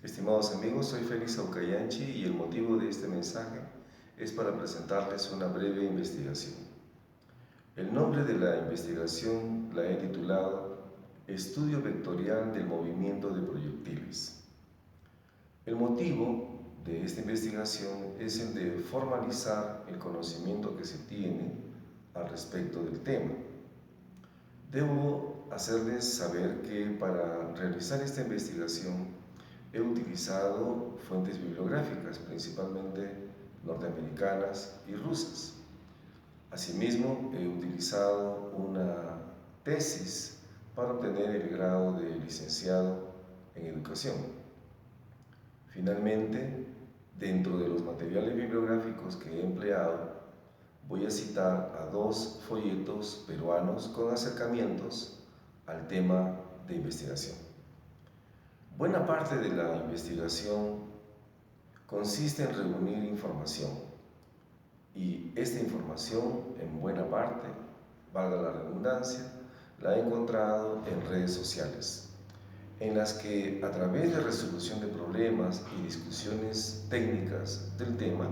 Estimados amigos, soy Félix Aucayanchi y el motivo de este mensaje es para presentarles una breve investigación. El nombre de la investigación la he titulado Estudio vectorial del movimiento de proyectiles. El motivo de esta investigación es el de formalizar el conocimiento que se tiene al respecto del tema. Debo hacerles saber que para realizar esta investigación he utilizado fuentes bibliográficas, principalmente norteamericanas y rusas. Asimismo, he utilizado una tesis para obtener el grado de licenciado en educación. Finalmente, dentro de los materiales bibliográficos que he empleado, voy a citar a dos folletos peruanos con acercamientos al tema de investigación. Buena parte de la investigación consiste en reunir información y esta información, en buena parte, valga la redundancia, la he encontrado en redes sociales, en las que a través de resolución de problemas y discusiones técnicas del tema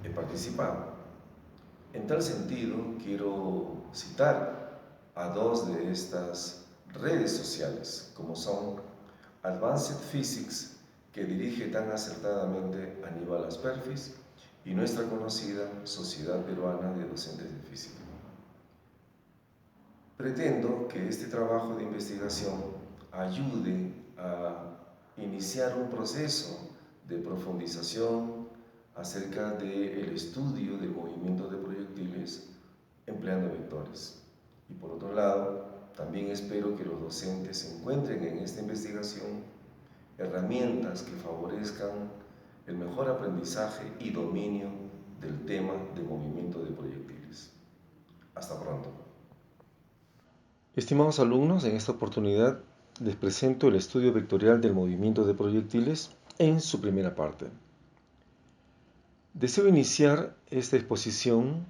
he participado. En tal sentido, quiero citar a dos de estas redes sociales, como son Advanced Physics, que dirige tan acertadamente Aníbal Asperfis, y nuestra conocida Sociedad Peruana de Docentes de Física. Pretendo que este trabajo de investigación ayude a iniciar un proceso de profundización acerca del estudio del movimiento de proyectiles empleando vectores. Y por otro lado, también espero que los docentes encuentren en esta investigación herramientas que favorezcan el mejor aprendizaje y dominio del tema de movimiento de proyectiles. Hasta pronto. Estimados alumnos, en esta oportunidad les presento el estudio vectorial del movimiento de proyectiles en su primera parte. Deseo iniciar esta exposición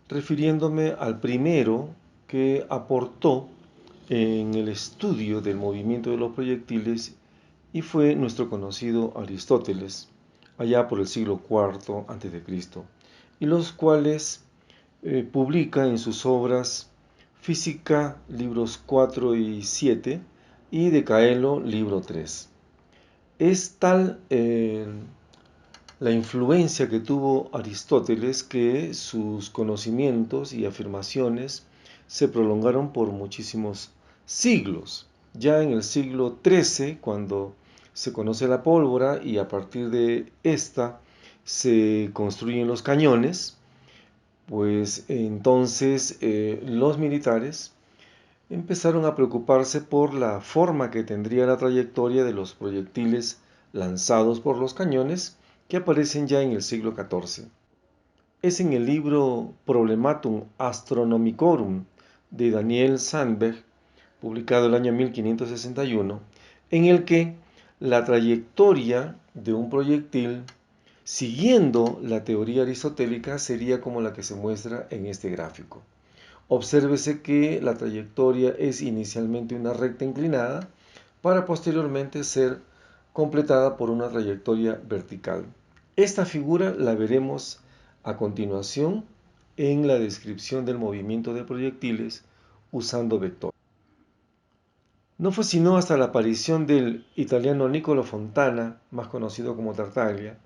refiriéndome al primero que aportó en el estudio del movimiento de los proyectiles y fue nuestro conocido Aristóteles, allá por el siglo IV a.C., y los cuales publica en sus obras Física, libros 4 y 7, y De Caelo, libro 3. Es tal la influencia que tuvo Aristóteles que sus conocimientos y afirmaciones se prolongaron por muchísimos siglos. Ya en el siglo XIII, cuando se conoce la pólvora y a partir de esta se construyen los cañones, pues entonces los militares empezaron a preocuparse por la forma que tendría la trayectoria de los proyectiles lanzados por los cañones que aparecen ya en el siglo XIV. Es en el libro Problematum Astronomicorum de Daniel Sandberg, publicado el año 1561, en el que la trayectoria de un proyectil siguiendo la teoría aristotélica sería como la que se muestra en este gráfico. Obsérvese que la trayectoria es inicialmente una recta inclinada para posteriormente ser completada por una trayectoria vertical. Esta figura la veremos a continuación en la descripción del movimiento de proyectiles usando vectores. No fue sino hasta la aparición del italiano Niccolò Fontana, más conocido como Tartaglia,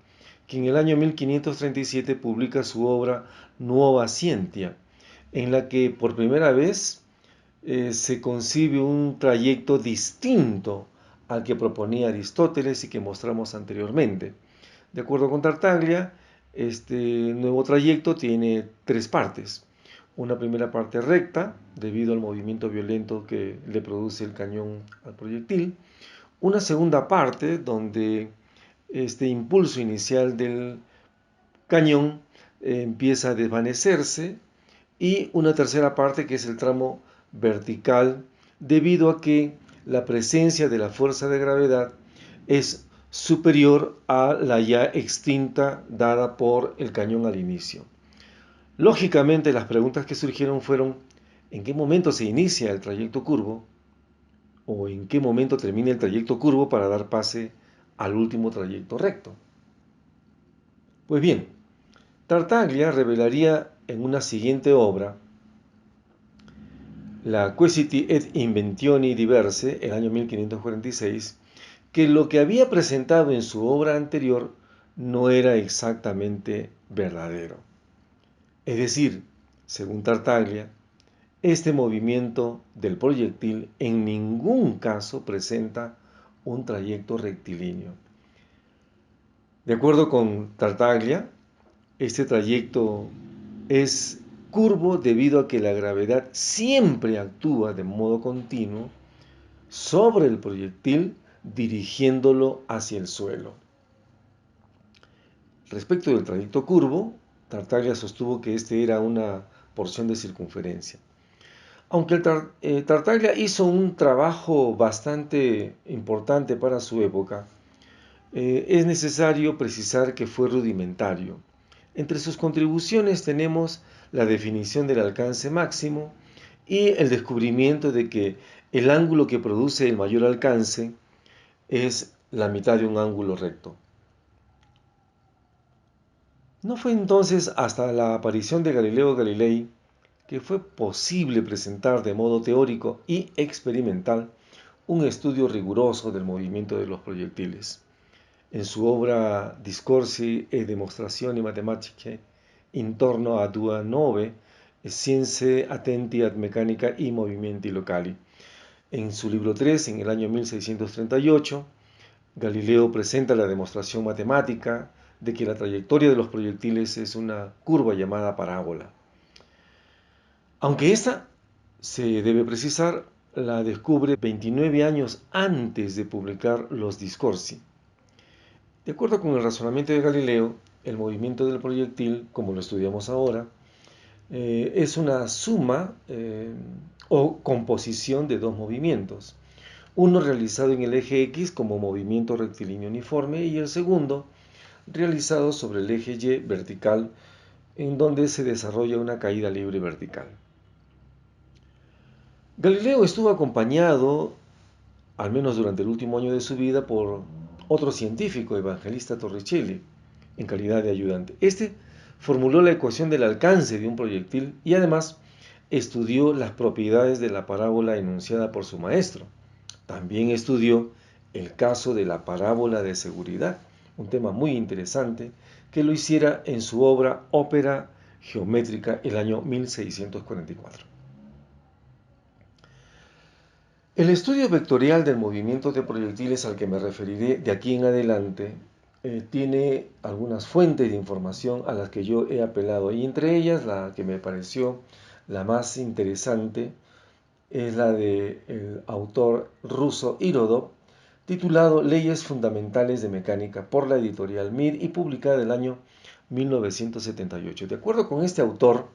que en el año 1537 publica su obra Nuova Scientia, en la que por primera vez se concibe un trayecto distinto al que proponía Aristóteles y que mostramos anteriormente. De acuerdo con Tartaglia, este nuevo trayecto tiene tres partes. Una primera parte recta, debido al movimiento violento que le produce el cañón al proyectil. Una segunda parte, donde este impulso inicial del cañón empieza a desvanecerse. Y una tercera parte, que es el tramo vertical, debido a que la presencia de la fuerza de gravedad es superior a la ya extinta dada por el cañón al inicio. Lógicamente, las preguntas que surgieron fueron: ¿en qué momento se inicia el trayecto curvo? ¿O en qué momento termina el trayecto curvo para dar pase al último trayecto recto. Pues bien, Tartaglia revelaría en una siguiente obra, la Quaesiti et Inventioni Diverse, el año 1546, que lo que había presentado en su obra anterior no era exactamente verdadero. Es decir, según Tartaglia, este movimiento del proyectil en ningún caso presenta un trayecto rectilíneo. De acuerdo con Tartaglia, este trayecto es curvo debido a que la gravedad siempre actúa de modo continuo sobre el proyectil dirigiéndolo hacia el suelo. Respecto del trayecto curvo, Tartaglia sostuvo que este era una porción de circunferencia. Aunque Tartaglia hizo un trabajo bastante importante para su época, es necesario precisar que fue rudimentario. Entre sus contribuciones tenemos la definición del alcance máximo y el descubrimiento de que el ángulo que produce el mayor alcance es la mitad de un ángulo recto. No fue entonces hasta la aparición de Galileo Galilei que fue posible presentar de modo teórico y experimental un estudio riguroso del movimiento de los proyectiles. En su obra Discorsi e Demonstrazioni Matematiche intorno a due nuove scienze attenti ad meccanica y movimenti locali. En su libro 3, en el año 1638, Galileo presenta la demostración matemática de que la trayectoria de los proyectiles es una curva llamada parábola. Aunque esta, se debe precisar, la descubre 29 años antes de publicar los Discorsi. De acuerdo con el razonamiento de Galileo, el movimiento del proyectil, como lo estudiamos ahora, es una suma o composición de dos movimientos. Uno realizado en el eje X como movimiento rectilíneo uniforme y el segundo realizado sobre el eje Y vertical, en donde se desarrolla una caída libre vertical. Galileo estuvo acompañado, al menos durante el último año de su vida, por otro científico, Evangelista Torricelli, en calidad de ayudante. Este formuló la ecuación del alcance de un proyectil y además estudió las propiedades de la parábola enunciada por su maestro. También estudió el caso de la parábola de seguridad, un tema muy interesante que lo hiciera en su obra Ópera Geométrica el año 1644. El estudio vectorial del movimiento de proyectiles al que me referiré de aquí en adelante tiene algunas fuentes de información a las que yo he apelado y entre ellas la que me pareció la más interesante es la del autor ruso Irodov, titulado Leyes Fundamentales de Mecánica por la editorial MIR y publicada en el año 1978. De acuerdo con este autor,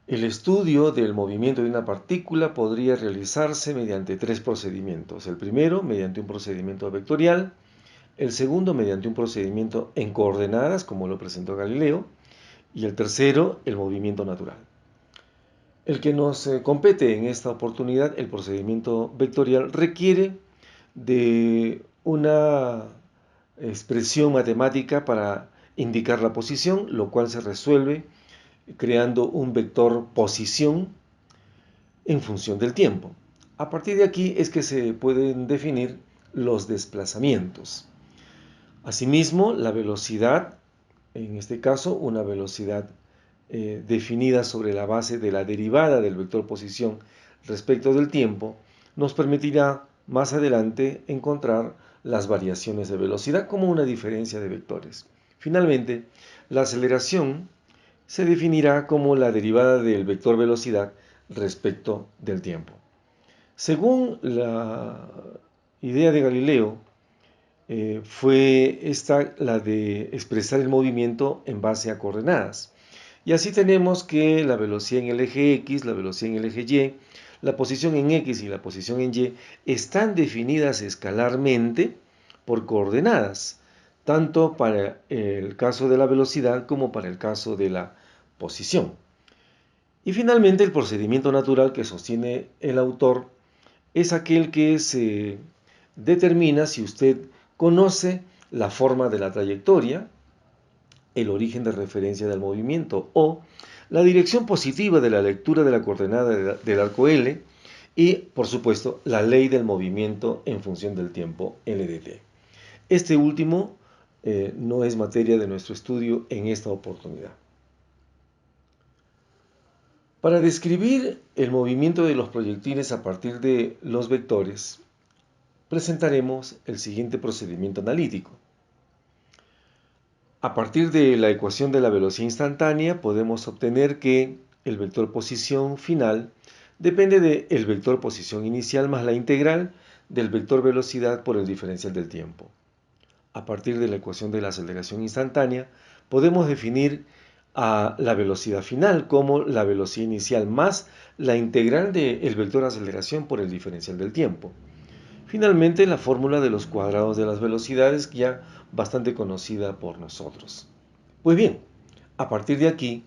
el estudio del movimiento de una partícula podría realizarse mediante tres procedimientos. El primero, mediante un procedimiento vectorial. El segundo, mediante un procedimiento en coordenadas, como lo presentó Galileo. Y el tercero, el movimiento natural. El que nos compete en esta oportunidad, el procedimiento vectorial, requiere de una expresión matemática para indicar la posición, lo cual se resuelve creando un vector posición en función del tiempo. A partir de aquí es que se pueden definir los desplazamientos. Asimismo, la velocidad, en este caso una velocidad definida sobre la base de la derivada del vector posición respecto del tiempo, nos permitirá más adelante encontrar las variaciones de velocidad como una diferencia de vectores. Finalmente, la aceleración se definirá como la derivada del vector velocidad respecto del tiempo. Según la idea de Galileo, fue esta la de expresar el movimiento en base a coordenadas. Y así tenemos que la velocidad en el eje X, la velocidad en el eje Y, la posición en X y la posición en Y están definidas escalarmente por coordenadas, tanto para el caso de la velocidad como para el caso de la posición. Y finalmente el procedimiento natural que sostiene el autor es aquel que se determina si usted conoce la forma de la trayectoria, el origen de referencia del movimiento o la dirección positiva de la lectura de la coordenada del arco L y, por supuesto, la ley del movimiento en función del tiempo LDT. Este último no es materia de nuestro estudio en esta oportunidad. Para describir el movimiento de los proyectiles a partir de los vectores, presentaremos el siguiente procedimiento analítico. A partir de la ecuación de la velocidad instantánea, podemos obtener que el vector posición final depende del vector posición inicial más la integral del vector velocidad por el diferencial del tiempo. A partir de la ecuación de la aceleración instantánea, podemos definir a la velocidad final como la velocidad inicial más la integral del vector aceleración por el diferencial del tiempo. Finalmente, la fórmula de los cuadrados de las velocidades, ya bastante conocida por nosotros. Pues bien, a partir de aquí,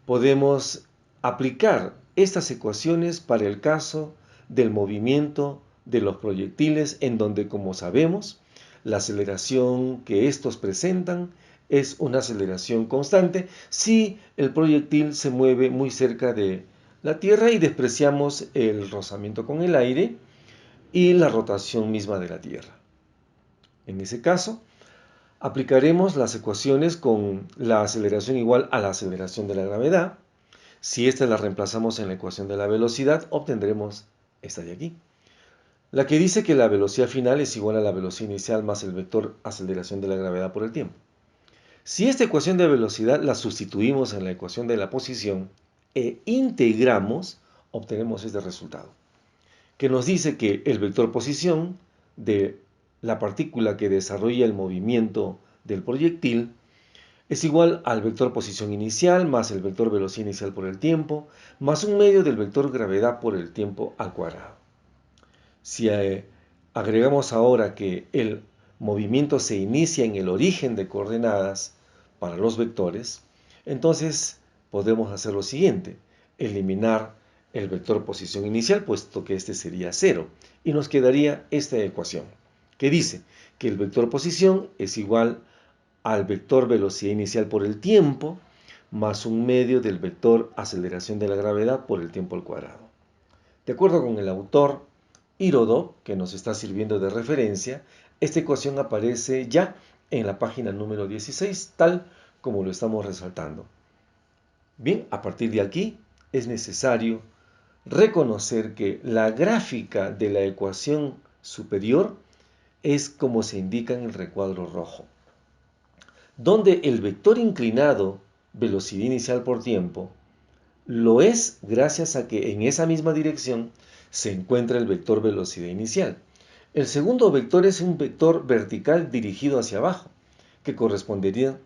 podemos aplicar estas ecuaciones para el caso del movimiento de los proyectiles, en donde, como sabemos, la aceleración que estos presentan es una aceleración constante si el proyectil se mueve muy cerca de la Tierra y despreciamos el rozamiento con el aire y la rotación misma de la Tierra. En ese caso, aplicaremos las ecuaciones con la aceleración igual a la aceleración de la gravedad. Si esta la reemplazamos en la ecuación de la velocidad, obtendremos esta de aquí, la que dice que la velocidad final es igual a la velocidad inicial más el vector aceleración de la gravedad por el tiempo. Si esta ecuación de velocidad la sustituimos en la ecuación de la posición e integramos, obtenemos este resultado, que nos dice que el vector posición de la partícula que desarrolla el movimiento del proyectil es igual al vector posición inicial más el vector velocidad inicial por el tiempo, más un medio del vector gravedad por el tiempo al cuadrado. Si agregamos ahora que el movimiento se inicia en el origen de coordenadas para los vectores, entonces podemos hacer lo siguiente: eliminar el vector posición inicial, puesto que este sería 0, y nos quedaría esta ecuación, que dice que el vector posición es igual al vector velocidad inicial por el tiempo, más un medio del vector aceleración de la gravedad por el tiempo al cuadrado. De acuerdo con el autor Irodov, que nos está sirviendo de referencia, esta ecuación aparece ya en la página número 16, tal como lo estamos resaltando. Bien, a partir de aquí es necesario reconocer que la gráfica de la ecuación superior es como se indica en el recuadro rojo, donde el vector inclinado, velocidad inicial por tiempo, lo es gracias a que en esa misma dirección se encuentra el vector velocidad inicial. El segundo vector es un vector vertical dirigido hacia abajo, que correspondería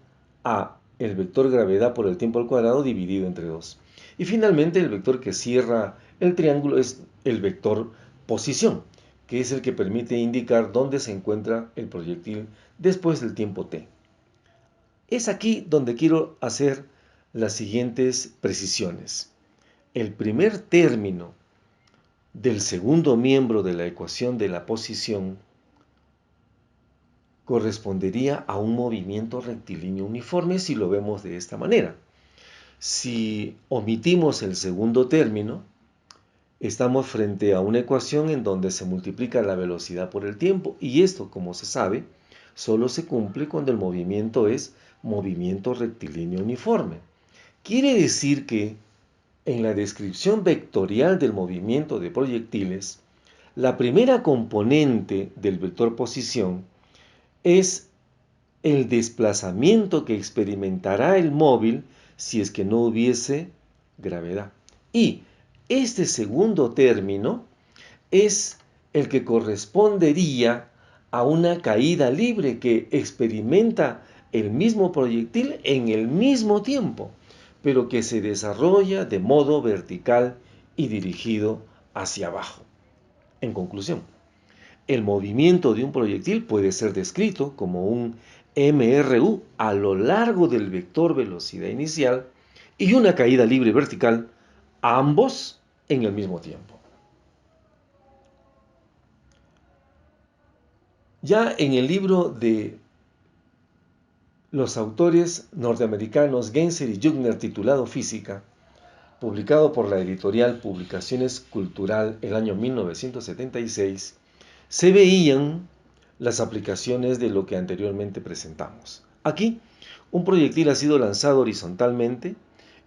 a el vector gravedad por el tiempo al cuadrado dividido entre 2. Y finalmente el vector que cierra el triángulo es el vector posición, que es el que permite indicar dónde se encuentra el proyectil después del tiempo t. Es aquí donde quiero hacer las siguientes precisiones. El primer término del segundo miembro de la ecuación de la posición correspondería a un movimiento rectilíneo uniforme si lo vemos de esta manera. Si omitimos el segundo término, estamos frente a una ecuación en donde se multiplica la velocidad por el tiempo, y esto, como se sabe, solo se cumple cuando el movimiento es movimiento rectilíneo uniforme. Quiere decir que en la descripción vectorial del movimiento de proyectiles, la primera componente del vector posición es el desplazamiento que experimentará el móvil si es que no hubiese gravedad. Y este segundo término es el que correspondería a una caída libre que experimenta el mismo proyectil en el mismo tiempo, pero que se desarrolla de modo vertical y dirigido hacia abajo. En conclusión, el movimiento de un proyectil puede ser descrito como un MRU a lo largo del vector velocidad inicial y una caída libre vertical, ambos en el mismo tiempo. Ya en el libro de los autores norteamericanos Genser y Jungner titulado Física, publicado por la editorial Publicaciones Cultural el año 1976, se veían las aplicaciones de lo que anteriormente presentamos. Aquí, un proyectil ha sido lanzado horizontalmente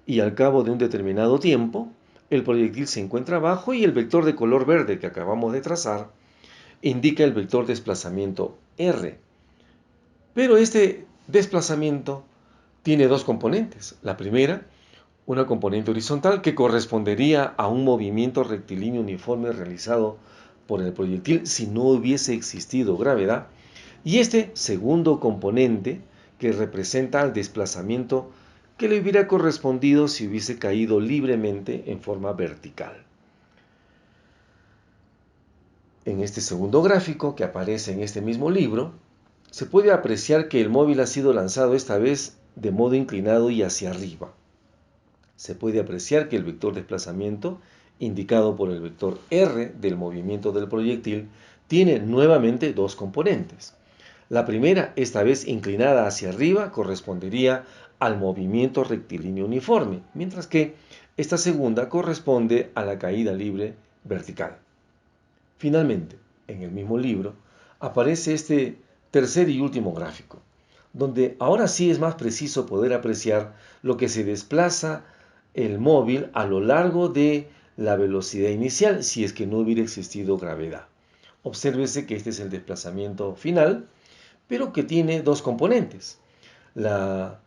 y al cabo de un determinado tiempo, el proyectil se encuentra abajo y el vector de color verde que acabamos de trazar indica el vector desplazamiento R. Pero este desplazamiento tiene dos componentes. La primera, una componente horizontal que correspondería a un movimiento rectilíneo uniforme realizado por el proyectil si no hubiese existido gravedad, y este segundo componente que representa el desplazamiento que le hubiera correspondido si hubiese caído libremente en forma vertical. En este segundo gráfico que aparece en este mismo libro, se puede apreciar que el móvil ha sido lanzado esta vez de modo inclinado y hacia arriba. Se puede apreciar que el vector desplazamiento, indicado por el vector R del movimiento del proyectil, tiene nuevamente dos componentes. La primera, esta vez inclinada hacia arriba, correspondería al movimiento rectilíneo uniforme, mientras que esta segunda corresponde a la caída libre vertical. Finalmente, en el mismo libro, aparece este tercer y último gráfico, donde ahora sí es más preciso poder apreciar lo que se desplaza el móvil a lo largo de la velocidad inicial si es que no hubiera existido gravedad. Obsérvese que este es el desplazamiento final, pero que tiene dos componentes. La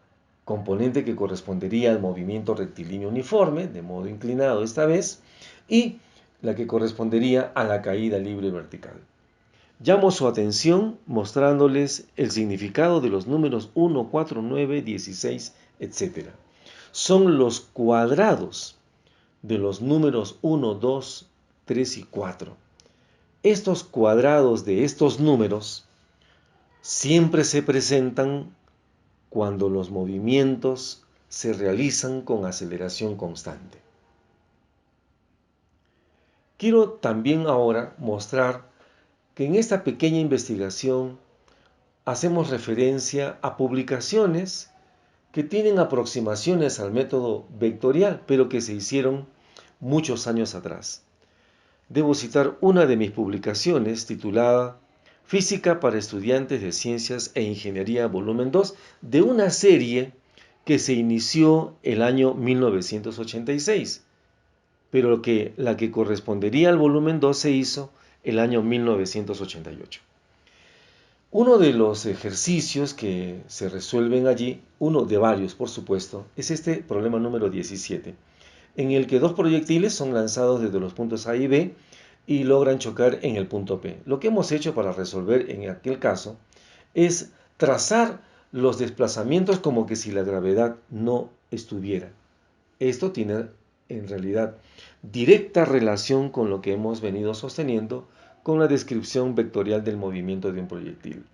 componente que correspondería al movimiento rectilíneo uniforme, de modo inclinado esta vez, y la que correspondería a la caída libre vertical. Llamo su atención mostrándoles el significado de los números 1, 4, 9, 16, etc. Son los cuadrados de los números 1, 2, 3 y 4. Estos cuadrados de estos números siempre se presentan cuando los movimientos se realizan con aceleración constante. Quiero también ahora mostrar que en esta pequeña investigación hacemos referencia a publicaciones que tienen aproximaciones al método vectorial, pero que se hicieron muchos años atrás. Debo citar una de mis publicaciones titulada Física para estudiantes de Ciencias e Ingeniería volumen 2, de una serie que se inició el año 1986, pero que la que correspondería al volumen 2 se hizo el año 1988. Uno de los ejercicios que se resuelven allí, uno de varios por supuesto, es este problema número 17, en el que dos proyectiles son lanzados desde los puntos A y B y logran chocar en el punto P. Lo que hemos hecho para resolver en aquel caso es trazar los desplazamientos como que si la gravedad no estuviera. Esto tiene en realidad directa relación con lo que hemos venido sosteniendo con la descripción vectorial del movimiento de un proyectil.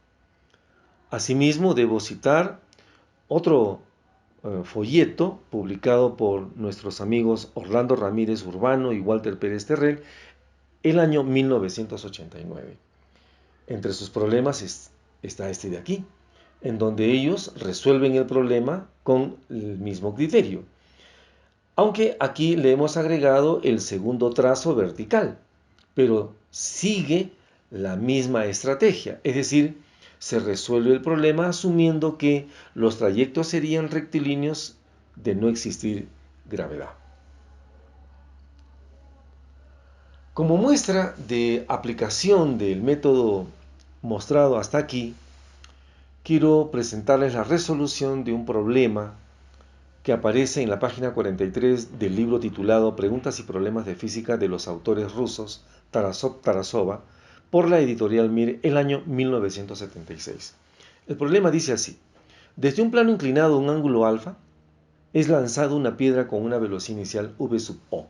Asimismo, debo citar otro folleto publicado por nuestros amigos Orlando Ramírez Urbano y Walter Pérez Terrell el año 1989. Entre sus problemas está este de aquí, en donde ellos resuelven el problema con el mismo criterio, aunque aquí le hemos agregado el segundo trazo vertical, pero sigue la misma estrategia, es decir, se resuelve el problema asumiendo que los trayectos serían rectilíneos de no existir gravedad. Como muestra de aplicación del método mostrado hasta aquí, quiero presentarles la resolución de un problema que aparece en la página 43 del libro titulado Preguntas y problemas de física de los autores rusos Tarasov-Tarasova por la editorial Mir el año 1976. El problema dice así: desde un plano inclinado a un ángulo alfa es lanzada una piedra con una velocidad inicial v sub o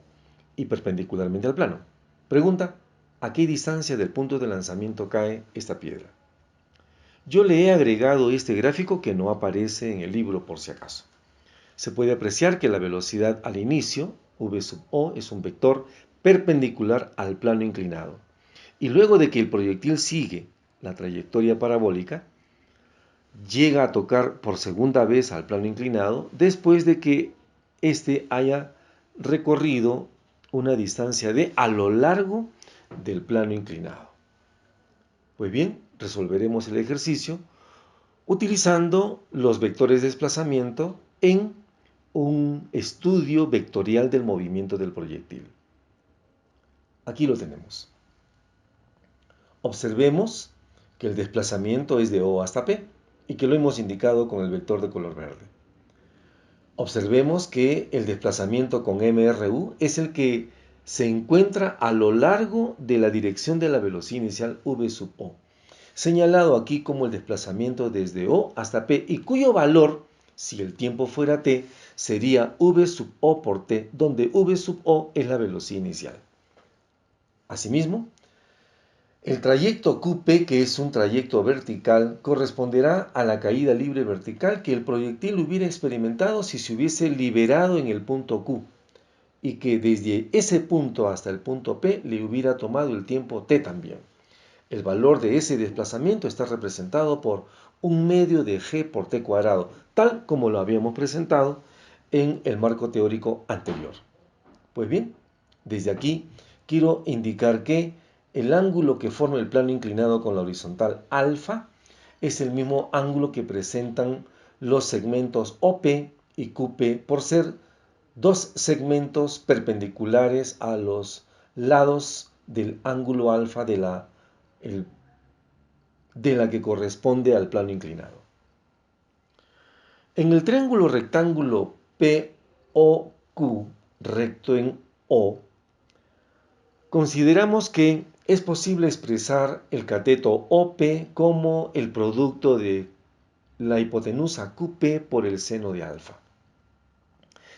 y perpendicularmente al plano. Pregunta: ¿a qué distancia del punto de lanzamiento cae esta piedra? Yo le he agregado este gráfico que no aparece en el libro por si acaso. Se puede apreciar que la velocidad al inicio, v sub o, es un vector perpendicular al plano inclinado. Y luego de que el proyectil sigue la trayectoria parabólica, llega a tocar por segunda vez al plano inclinado después de que éste haya recorrido una distancia d a lo largo del plano inclinado. Pues bien, resolveremos el ejercicio utilizando los vectores de desplazamiento en un estudio vectorial del movimiento del proyectil. Aquí lo tenemos. Observemos que el desplazamiento es de O hasta P y que lo hemos indicado con el vector de color verde. Observemos que el desplazamiento con MRU es el que se encuentra a lo largo de la dirección de la velocidad inicial V sub O, señalado aquí como el desplazamiento desde O hasta P y cuyo valor, si el tiempo fuera t, sería V sub O por t, donde V sub O es la velocidad inicial. Asimismo, el trayecto QP, que es un trayecto vertical, corresponderá a la caída libre vertical que el proyectil hubiera experimentado si se hubiese liberado en el punto Q y que desde ese punto hasta el punto P le hubiera tomado el tiempo t también. El valor de ese desplazamiento está representado por 1/2 de g por t cuadrado, tal como lo habíamos presentado en el marco teórico anterior. Pues bien, desde aquí quiero indicar que el ángulo que forma el plano inclinado con la horizontal alfa es el mismo ángulo que presentan los segmentos OP y QP por ser dos segmentos perpendiculares a los lados del ángulo alfa de la que corresponde al plano inclinado. En el triángulo rectángulo POQ recto en O, consideramos que es posible expresar el cateto OP como el producto de la hipotenusa QP por el seno de alfa.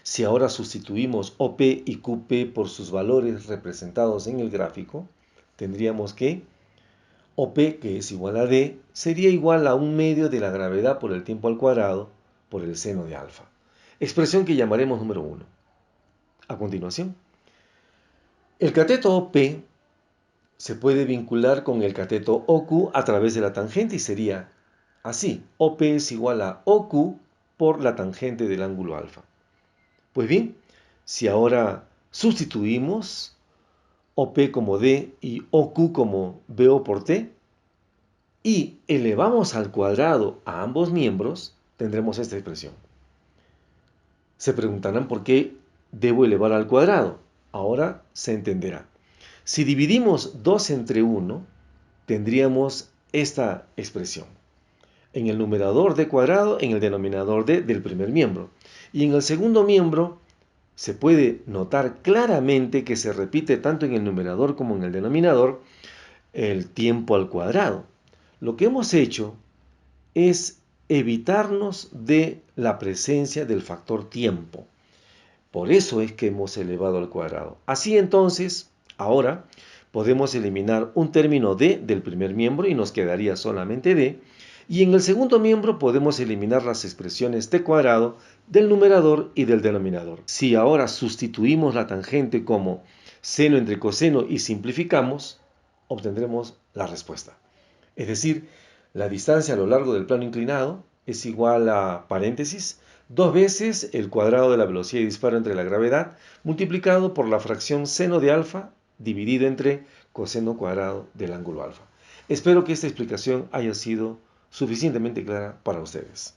Si ahora sustituimos OP y QP por sus valores representados en el gráfico, tendríamos que OP, que es igual a D, sería igual a 1/2 de la gravedad por el tiempo al cuadrado por el seno de alfa. Expresión que llamaremos número 1. A continuación, el cateto OP se puede vincular con el cateto OQ a través de la tangente y sería así: OP es igual a OQ por la tangente del ángulo alfa. Pues bien, si ahora sustituimos OP como D y OQ como BO por T y elevamos al cuadrado a ambos miembros, tendremos esta expresión. Se preguntarán por qué debo elevar al cuadrado. Ahora se entenderá. Si dividimos 2 entre 1, tendríamos esta expresión. En el numerador d cuadrado, en el denominador d del primer miembro. Y en el segundo miembro se puede notar claramente que se repite tanto en el numerador como en el denominador el tiempo al cuadrado. Lo que hemos hecho es evitarnos de la presencia del factor tiempo. Por eso es que hemos elevado al cuadrado. Así entonces, ahora podemos eliminar un término d del primer miembro y nos quedaría solamente d. Y en el segundo miembro podemos eliminar las expresiones t cuadrado del numerador y del denominador. Si ahora sustituimos la tangente como seno entre coseno y simplificamos, obtendremos la respuesta. Es decir, la distancia a lo largo del plano inclinado es igual a, paréntesis, 2 veces el cuadrado de la velocidad de disparo entre la gravedad multiplicado por la fracción seno de alfa dividido entre coseno cuadrado del ángulo alfa. Espero que esta explicación haya sido suficientemente clara para ustedes.